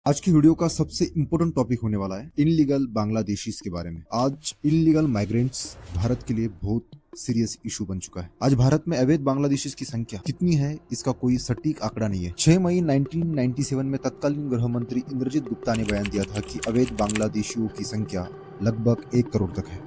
आज की वीडियो का सबसे इम्पोर्टेंट टॉपिक होने वाला है इनलीगल बांग्लादेशीज के बारे में। आज इनलीगल माइग्रेंट्स भारत के लिए बहुत सीरियस इशू बन चुका है। आज भारत में अवैध बांग्लादेशीज की संख्या कितनी है, इसका कोई सटीक आंकड़ा नहीं है। 6 मई 1997 में तत्कालीन गृह मंत्री इंद्रजीत गुप्ता ने बयान दिया था कि अवैध बांग्लादेशियों की संख्या लगभग 1 करोड़ तक है।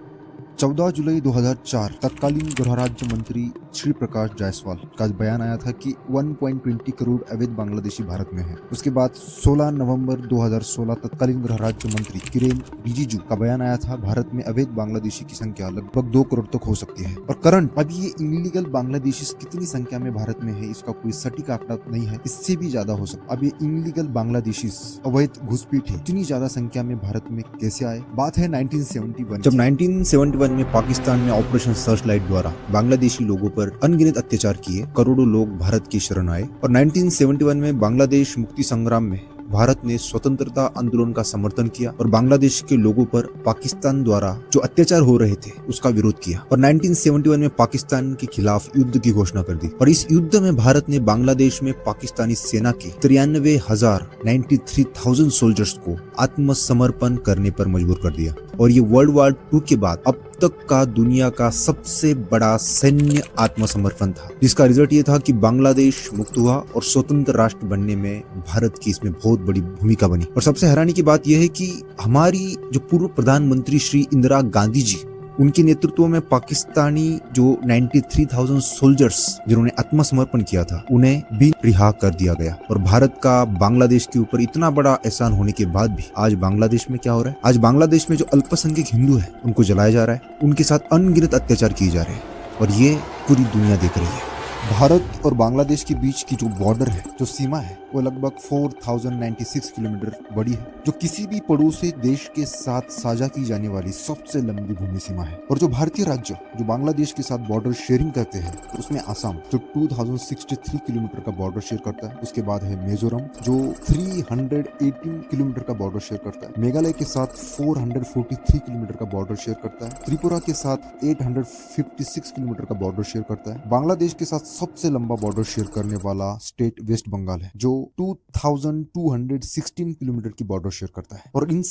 14 जुलाई 2004 तत्कालीन गृह राज्य मंत्री श्री प्रकाश जायसवाल का बयान आया था कि 1.20 करोड़ अवैध बांग्लादेशी भारत में हैं। उसके बाद 16 नवंबर 2016 तत्कालीन गृह राज्य मंत्री किरेन रिजिजू का बयान आया था भारत में अवैध बांग्लादेशी की संख्या लगभग 2 करोड़ तक हो सकती है। और करंट अभी ये इनलीगल बांग्लादेशी कितनी संख्या में भारत में है, इसका कोई सटीक आंकड़ा नहीं है, इससे भी ज्यादा हो सकता है। अब ये इनलीगल बांग्लादेशी अवैध घुसपैठ इतनी ज्यादा संख्या में भारत में कैसे आए? बात है 1971। जब 1971 में पाकिस्तान में ऑपरेशन सर्चलाइट द्वारा बांग्लादेशी लोगों पर अनगिनत अत्याचार किए, करोड़ों लोग भारत की शरण आए और 1971 में बांग्लादेश मुक्ति संग्राम में भारत ने स्वतंत्रता आंदोलन का समर्थन किया और बांग्लादेश के लोगों पर पाकिस्तान द्वारा जो अत्याचार हो रहे थे उसका विरोध किया और 1971 में पाकिस्तान के खिलाफ युद्ध की घोषणा कर दी। और इस युद्ध में भारत ने बांग्लादेश में पाकिस्तानी सेना के 93,000 सोल्जर्स को आत्मसमर्पण करने पर मजबूर कर दिया। और ये वर्ल्ड वॉर 2 के बाद अब तक का दुनिया का सबसे बड़ा सैन्य आत्मसमर्पण था, जिसका रिजल्ट ये था कि बांग्लादेश मुक्त हुआ और स्वतंत्र राष्ट्र बनने में भारत की इसमें बहुत बड़ी भूमिका बनी। और सबसे हैरानी की बात यह है कि हमारी जो पूर्व प्रधानमंत्री श्री इंदिरा गांधी जी, उनके नेतृत्व में पाकिस्तानी जो 93,000 सोल्जर्स जिन्होंने आत्मसमर्पण किया था उन्हें भी रिहा कर दिया गया। और भारत का बांग्लादेश के ऊपर इतना बड़ा एहसान होने के बाद भी आज बांग्लादेश में क्या हो रहा है? आज बांग्लादेश में जो अल्पसंख्यक हिंदू है उनको जलाया जा रहा है, उनके साथ अनगिनत अत्याचार किए जा रहे हैं और ये पूरी दुनिया देख रही है। भारत और बांग्लादेश के बीच की जो बॉर्डर है, जो सीमा है, वो लगभग 4096 किलोमीटर बड़ी है, जो किसी भी पड़ोसी देश के साथ साझा की जाने वाली सबसे लंबी भूमि सीमा है। और जो भारतीय राज्य जो बांग्लादेश के साथ बॉर्डर शेयरिंग करते हैं, तो उसमें आसाम जो 2063 किलोमीटर का बॉर्डर शेयर करता है, उसके बाद है मिजोरम जो 318 किलोमीटर का बॉर्डर शेयर करता है, मेघालय के साथ 443 किलोमीटर का बॉर्डर शेयर करता है, त्रिपुरा के साथ 856 किलोमीटर का बॉर्डर शेयर करता है। बांग्लादेश के साथ सबसे लंबा बॉर्डर शेयर करने वाला स्टेट वेस्ट बंगाल है जो 2216 किलोमीटर की बॉर्डर शेयर करता है। और इन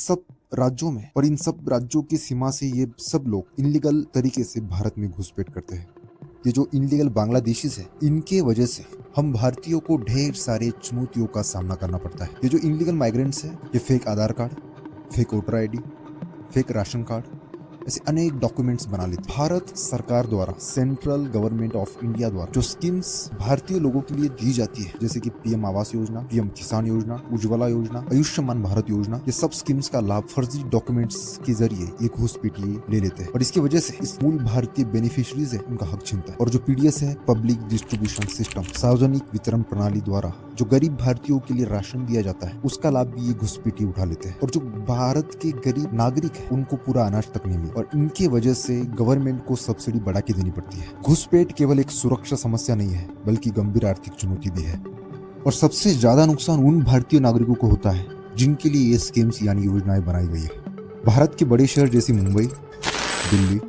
सब राज्यों की सीमा से ये सब लोग इनलीगल तरीके से भारत में घुसपैठ करते हैं। ये जो इनलीगल बांग्लादेशीज है, इनके वजह से हम भारतीयों को ढेर सारे चुनौतियों का सामना करना पड़ता है। ये जो इनलीगल माइग्रेंट्स है, ये fake Aadhaar card, fake voter ID, fake ration card, ऐसे अनेक डॉक्यूमेंट्स बना लेते। भारत सरकार द्वारा, सेंट्रल गवर्नमेंट ऑफ इंडिया द्वारा जो स्कीम्स भारतीय लोगों के लिए दी जाती है, जैसे कि पीएम आवास योजना, पीएम किसान योजना, उज्ज्वला योजना, आयुष्मान भारत योजना, ये सब स्कीम्स का लाभ फर्जी डॉक्यूमेंट्स के जरिए एक घुसपैठिए ले लेते हैं और इसकी वजह से इस मूल भारतीय बेनिफिशरीज है उनका हक छीनता है। और जो पीडीएस है, पब्लिक डिस्ट्रीब्यूशन सिस्टम, सार्वजनिक वितरण प्रणाली द्वारा जो गरीब भारतीयों के लिए राशन दिया जाता है, उसका लाभ भी ये घुसपैठी उठा लेते हैं। और जो भारत के गरीब नागरिक है, उनको पूरा अनाज तक नहीं मिलता और इनके वजह से गवर्नमेंट को सब्सिडी बढ़ा के देनी पड़ती है। घुसपैठ केवल एक सुरक्षा समस्या नहीं है, बल्कि गंभीर आर्थिक चुनौती भी है। और सबसे ज्यादा नुकसान उन भारतीय नागरिकों को होता है जिनके लिए ये स्कीम्स यानी योजनाएं बनाई गई है। भारत के बड़े शहर जैसे मुंबई, दिल्ली,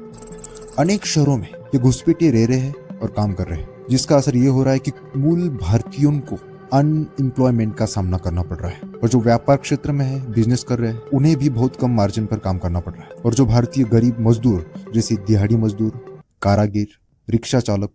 अनेक शहरों में ये घुसपैठिए रह रहे हैं और काम कर रहे हैं, जिसका असर ये हो रहा है कि मूल भारतीयों को अनएम्प्लॉयमेंट का सामना करना पड़ रहा है। और जो व्यापार क्षेत्र में है, बिजनेस कर रहे हैं, उन्हें भी बहुत कम मार्जिन पर काम करना पड़ रहा है। और जो भारतीय गरीब मजदूर जैसे दिहाड़ी मजदूर, कारागिर, रिक्शा चालक,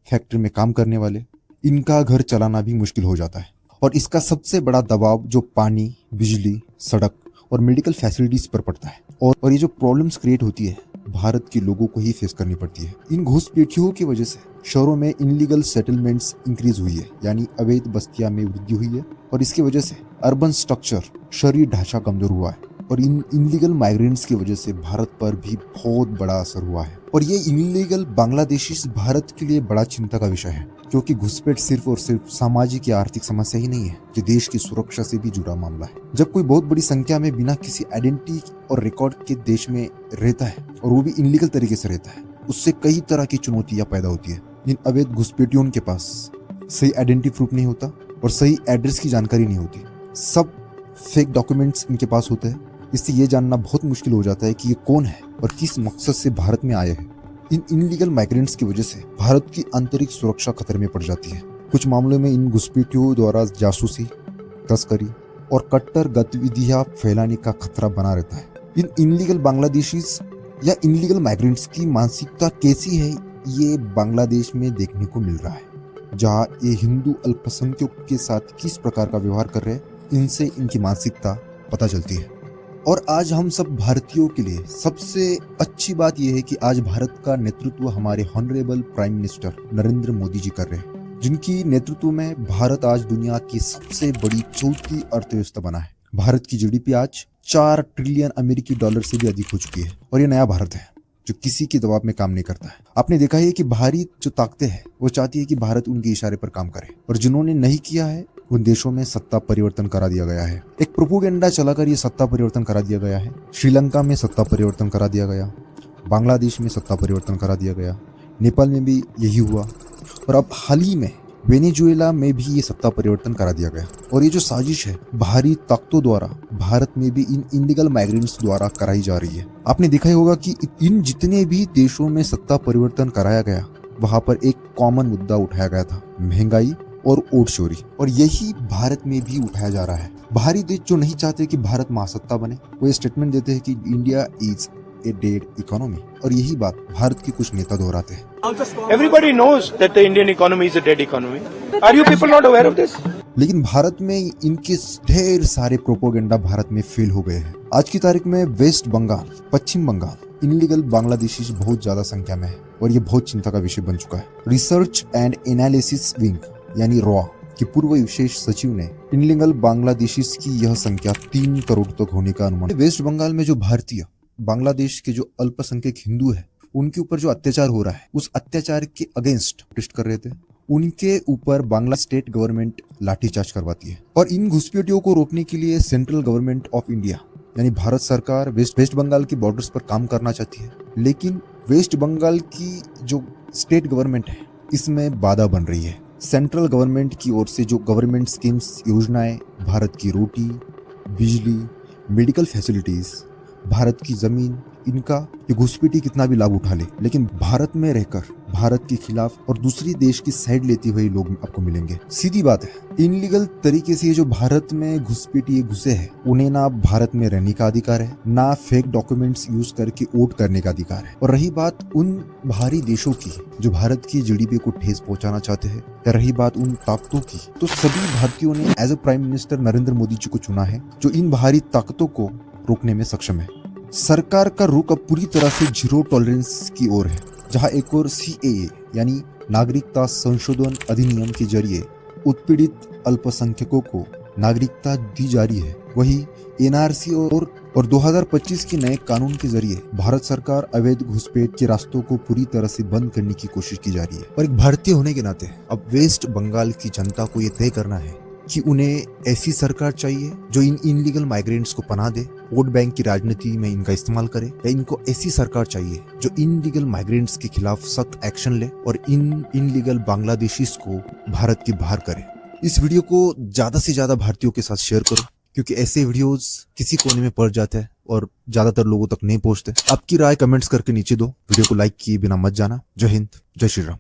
फैक्ट्री में काम करने वाले, इनका घर चलाना भी मुश्किल हो जाता है। और इसका सबसे बड़ा दबाव जो पानी, बिजली, सड़क और मेडिकल फैसिलिटीज पर पड़ता है। और ये जो प्रॉब्लम्स क्रिएट होती है, भारत के लोगों को ही फेस करनी पड़ती है। इन घुसपैठियों की वजह से शहरों में इनलीगल सेटलमेंट्स इंक्रीज हुई है, यानी अवैध बस्तियां में वृद्धि हुई है। और इसकी वजह से अर्बन स्ट्रक्चर, शहरी ढांचा कमजोर हुआ है। और इन इनलीगल माइग्रेंट्स की वजह से भारत पर भी बहुत बड़ा असर हुआ है। और ये इनलीगल बांग्लादेशी भारत के लिए बड़ा चिंता का विषय है, क्योंकि घुसपैठ सिर्फ और सिर्फ सामाजिक या आर्थिक समस्या ही नहीं है, ये देश की सुरक्षा से भी जुड़ा मामला है। जब कोई बहुत बड़ी संख्या में बिना किसी आइडेंटिटी और रिकॉर्ड के देश में रहता है, और वो भी इनलीगल तरीके से रहता है, उससे कई तरह की चुनौतियां पैदा होती है। इन अवैध घुसपैठियों के पास सही आइडेंटिटी प्रूफ नहीं होता और सही एड्रेस की जानकारी नहीं होती, सब फेक डॉक्यूमेंट्स इनके पास होते हैं। इससे ये जानना बहुत मुश्किल हो जाता है कि ये कौन है और किस मकसद से भारत में आए हैं। इन इनलीगल माइग्रेंट्स की वजह से भारत की आंतरिक सुरक्षा खतरे में पड़ जाती है। कुछ मामलों में इन घुसपैठियों द्वारा जासूसी, तस्करी, और कट्टर गतिविधियां फैलाने का खतरा बना रहता है। इन इनलीगल बांग्लादेशीज या इनलीगल माइग्रेंट्स की मानसिकता कैसी है, ये बांग्लादेश में देखने को मिल रहा है, जहाँ ये हिंदू अल्पसंख्यकों के साथ किस प्रकार का व्यवहार कर रहे हैं, इनसे इनकी मानसिकता पता चलती है। और आज हम सब भारतीयों के लिए सबसे अच्छी बात यह है कि आज भारत का नेतृत्व हमारे honourable prime minister Narendra Modi ji कर रहे हैं, जिनकी नेतृत्व में भारत आज दुनिया की सबसे बड़ी चौथी अर्थव्यवस्था बना है। भारत की जीडीपी आज 4 ट्रिलियन अमेरिकी डॉलर से भी अधिक हो चुकी है और ये नया भारत है जो किसी के दबाव में काम नहीं करता है। आपने देखा है कि बाहरी जो ताकतें हैं वो चाहती है कि भारत उनके इशारे पर काम करे, और जिन्होंने नहीं किया है उन देशों में सत्ता परिवर्तन करा दिया गया है। एक प्रोपोगेंडा चलाकर ये सत्ता परिवर्तन करा दिया गया है। श्रीलंका में सत्ता परिवर्तन करा दिया गया, बांग्लादेश में सत्ता परिवर्तन करा दिया गया, नेपाल में भी यही हुआ, और अब हाल ही में वेनेजुएला में भी ये सत्ता परिवर्तन करा दिया गया। और ये जो साजिश है बाहरी ताकतों द्वारा भारत में भी इन इनलीगल माइग्रेंट्स द्वारा कराई जा रही है। आपने देखा ही होगा कि इन जितने भी देशों में सत्ता परिवर्तन कराया गया वहां पर एक कॉमन मुद्दा उठाया गया था, महंगाई और वोट चोरी, और यही भारत में भी उठाया जा रहा है। बाहरी देश जो नहीं चाहते कि भारत महासत्ता बने, वो ये स्टेटमेंट देते हैं कि India is a dead economy, और यही बात भारत के कुछ नेता दोहराते हैं। Everybody knows that the Indian economy is a dead economy. Are you people not aware of this? लेकिन भारत में इनके ढेर सारे प्रोपोगेंडा भारत में फेल हो गए हैं। आज की तारीख में वेस्ट बंगाल, पश्चिम बंगाल इनलीगल बांग्लादेशी बहुत ज्यादा संख्या में है और ये बहुत चिंता का विषय बन चुका है। रिसर्च एंड एनालिसिस विंग यानी रॉ के पूर्व विशेष सचिव ने इनलीगल बांग्लादेशी की यह संख्या 3 करोड़ तक होने का अनुमान। वेस्ट बंगाल में जो भारतीय बांग्लादेश के जो अल्पसंख्यक हिंदू है उनके ऊपर जो अत्याचार हो रहा है उस अत्याचार के अगेंस्ट प्रोटेस्ट कर रहे थे, उनके ऊपर बांग्ला स्टेट गवर्नमेंट लाठीचार्ज करवाती है। और इन घुसपैठियों को रोकने के लिए सेंट्रल गवर्नमेंट ऑफ इंडिया यानी भारत सरकार वेस्ट बंगाल की बॉर्डर्स पर काम करना चाहती है, लेकिन वेस्ट बंगाल की जो स्टेट गवर्नमेंट है इसमें बाधा बन रही है। सेंट्रल गवर्नमेंट की ओर से जो गवर्नमेंट स्कीम्स योजनाएं, भारत की रोटी, बिजली, मेडिकल फैसिलिटीज, भारत की जमीन, इनका ये घुसपैठी कितना भी लाभ उठा ले, लेकिन भारत में रहकर भारत के खिलाफ और दूसरी देश की साइड लेते हुए लोग आपको मिलेंगे। सीधी बात है, इनलीगल तरीके से जो भारत में घुसपैठी घुसे हैं उन्हें ना भारत में रहने का अधिकार है, ना फेक डॉक्यूमेंट्स यूज करके वोट करने का अधिकार है। और रही बात उन बाहरी देशों की जो भारत की जीडीपी को ठेस पहुंचाना चाहते हैं, या रही बात उन ताकतों की, तो सभी भारतीयों ने as a prime minister Narendra Modi ji को चुना है जो इन बाहरी ताकतों को रोकने में सक्षम है। सरकार का रुख अब पूरी तरह से जीरो टॉलरेंस की ओर है, जहां एक और सीएए यानी नागरिकता संशोधन अधिनियम के जरिए उत्पीड़ित अल्पसंख्यकों को नागरिकता दी जा रही है, वही एनआरसी और 2025 के नए कानून के जरिए भारत सरकार अवैध घुसपैठ के रास्तों को पूरी तरह से बंद करने की कोशिश की जा रही है। और एक भारतीय होने के नाते अब वेस्ट बंगाल की जनता को यह तय करना है कि उन्हें ऐसी सरकार चाहिए जो इन इनलीगल माइग्रेंट्स को पनाह दे, वोट बैंक की राजनीति में इनका इस्तेमाल करे, या इनको ऐसी सरकार चाहिए जो इनलीगल माइग्रेंट्स के खिलाफ सख्त एक्शन ले और इन इनलीगल बांग्लादेशीज को भारत के बाहर करे। इस वीडियो को ज्यादा से ज्यादा भारतीयों के साथ शेयर करो, क्योंकि ऐसे वीडियोस किसी कोने में पड़ जाते हैं और ज्यादातर लोगों तक नहीं पहुंचते। आपकी राय कमेंट्स करके नीचे दो। वीडियो को लाइक किए बिना मत जाना। जय हिंद, जय श्री राम।